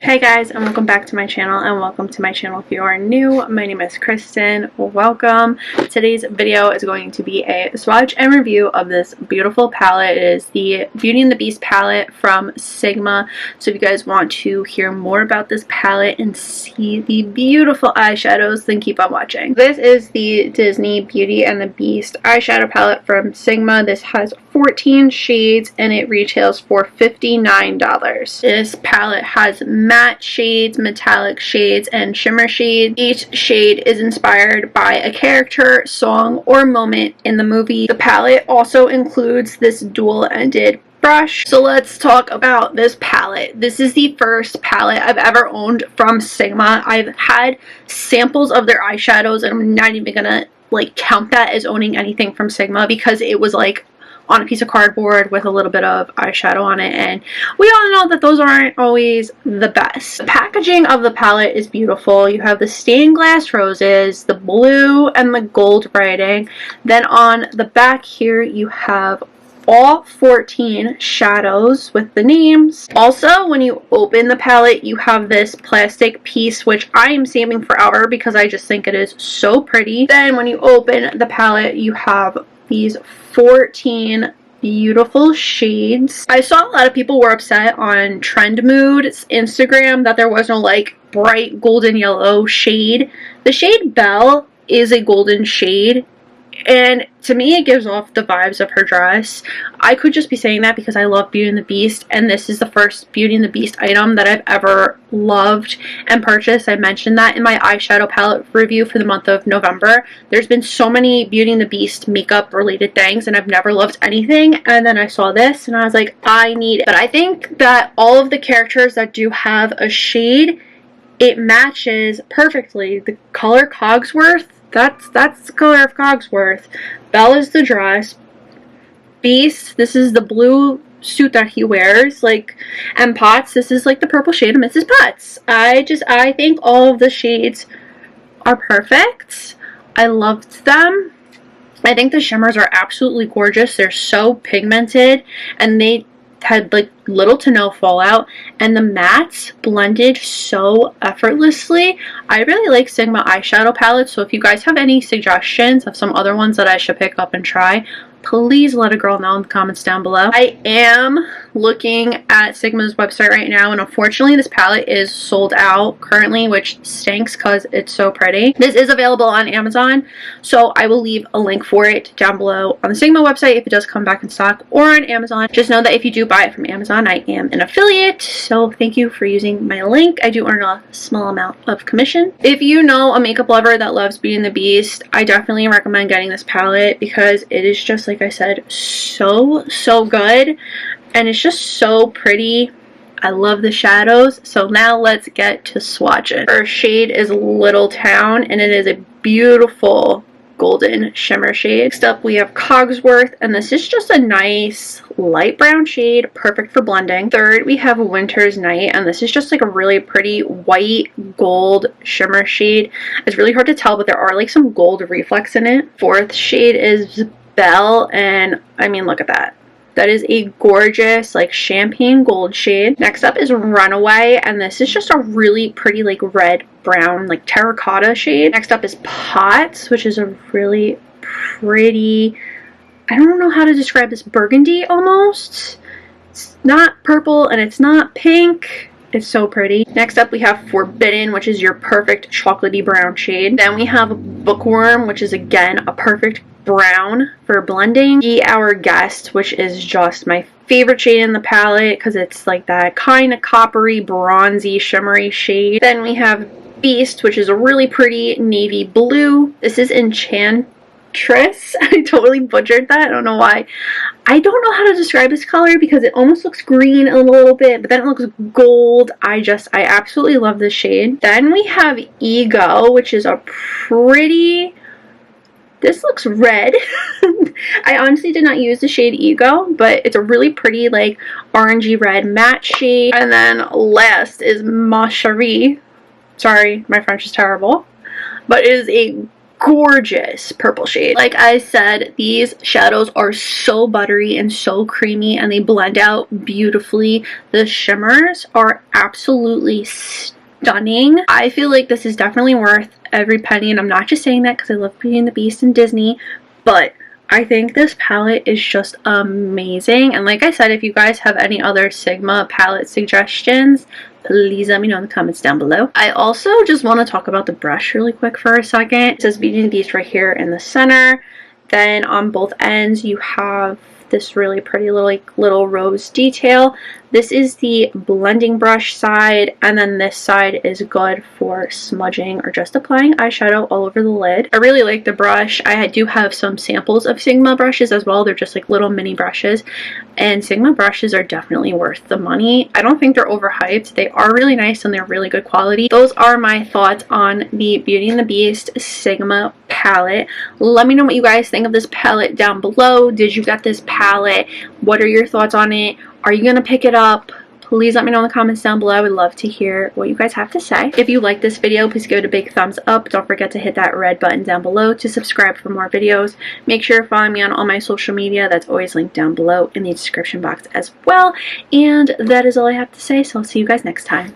Hey guys, and welcome back to my channel, and welcome to my channel if you are new. My name is Kristen. Welcome. Today's video is going to be a swatch and review of this beautiful palette. It is the Beauty and the Beast palette from Sigma. So if you guys want to hear more about this palette and see the beautiful eyeshadows, then keep on watching. This is the Disney Beauty and the Beast eyeshadow palette from Sigma. This has 14 shades and it retails for $59. This palette has matte shades, metallic shades, and shimmer shades. Each shade is inspired by a character, song, or moment in the movie. The palette also includes this dual-ended brush. So let's talk about this palette. This is the first palette I've ever owned from Sigma. I've had samples of their eyeshadows and I'm not even gonna count that as owning anything from Sigma because it was on a piece of cardboard with a little bit of eyeshadow on it, and we all know that those aren't always the best. The packaging of the palette is beautiful. You have the stained glass roses, the blue and the gold writing. Then on the back here you have all 14 shadows with the names. Also, when you open the palette, you have this plastic piece, which I am saving forever because I just think it is so pretty. Then when you open the palette, you have these 14 beautiful shades. I saw a lot of people were upset on Trend Mood's Instagram that there was no bright golden yellow shade. The shade Belle is a golden shade, and to me it gives off the vibes of her dress. I could just be saying that because I love Beauty and the Beast, and this is the first Beauty and the Beast item that I've ever loved and purchased. I mentioned that in my eyeshadow palette review for the month of November. There's been so many Beauty and the Beast makeup related things and I've never loved anything, and then I saw this and I was like, I need it. But I think that all of the characters that do have a shade, it matches perfectly. The color Cogsworth, that's the color of Cogsworth. Belle is the dress. Beast, this is the blue suit that he wears. And Potts, this is the purple shade of Mrs. Potts. I think all of the shades are perfect. I loved them. I think the shimmers are absolutely gorgeous. They're so pigmented and they had little to no fallout, and the mattes blended so effortlessly. I really like Sigma eyeshadow palettes, so if you guys have any suggestions of some other ones that I should pick up and try, please let a girl know in the comments down below. I am looking at Sigma's website right now, and unfortunately this palette is sold out currently, which stinks because it's so pretty. This is available on Amazon, so I will leave a link for it down below on the Sigma website if it does come back in stock, or on Amazon. Just know that if you do buy it from Amazon, I am an affiliate, so thank you for using my link. I do earn a small amount of commission. If you know a makeup lover that loves Beauty and the Beast, I definitely recommend getting this palette because it is just, like I said, so good, and it's just so pretty. I love the shadows. So now let's get to swatching. First shade is Little Town, and it is a beautiful golden shimmer shade. Next up we have Cogsworth, and this is just a nice light brown shade, perfect for blending. Third we have Winter's Night, and this is just a really pretty white gold shimmer shade. It's really hard to tell, but there are some gold reflex in it. Fourth shade is Belle, and I mean, look at that. That is a gorgeous champagne gold shade. Next up is Runaway, and this is just a really pretty red brown terracotta shade. Next up is Potts, which is a really pretty, I don't know how to describe this, burgundy almost. It's not purple and it's not pink. It's so pretty. Next up we have Forbidden, which is your perfect chocolatey brown shade. Then we have Bookworm, which is again a perfect brown for blending. Be Our Guest, which is just my favorite shade in the palette because it's that kind of coppery, bronzy, shimmery shade. Then we have Beast, which is a really pretty navy blue. This is Enchantress. I totally butchered that. I don't know why. I don't know how to describe this color because it almost looks green a little bit, but then it looks gold. I absolutely love this shade. Then we have Ego, which is a pretty, this looks red. I honestly did not use the shade Ego, but it's a really pretty orangey red matte shade. And then last is Ma Cherie. Sorry, my French is terrible. But it is a gorgeous purple shade. Like I said, these shadows are so buttery and so creamy, and they blend out beautifully. The shimmers are absolutely stunning. I feel like this is definitely worth every penny, and I'm not just saying that because I love Beauty and the Beast and Disney, but I think this palette is just amazing. And like I said, if you guys have any other Sigma palette suggestions, please let me know in the comments down below. I also just want to talk about the brush really quick for a second. It says Beauty and the Beast right here in the center. Then on both ends you have this really pretty little rose detail. This is the blending brush side, and then this side is good for smudging or just applying eyeshadow all over the lid. I really like the brush. I do have some samples of Sigma brushes as well. They're just like little mini brushes, and Sigma brushes are definitely worth the money. I don't think they're overhyped. They are really nice and they're really good quality. Those are my thoughts on the Beauty and the Beast Sigma palette. Let me know what you guys think of this palette down below. Did you get this palette? What are your thoughts on it? Are you gonna pick it up? Please let me know in the comments down below. I would love to hear what you guys have to say. If you like this video, please give it a big thumbs up. Don't forget to hit that red button down below to subscribe for more videos. Make sure to follow me on all my social media. That's always linked down below in the description box as well. And that is all I have to say, so I'll see you guys next time.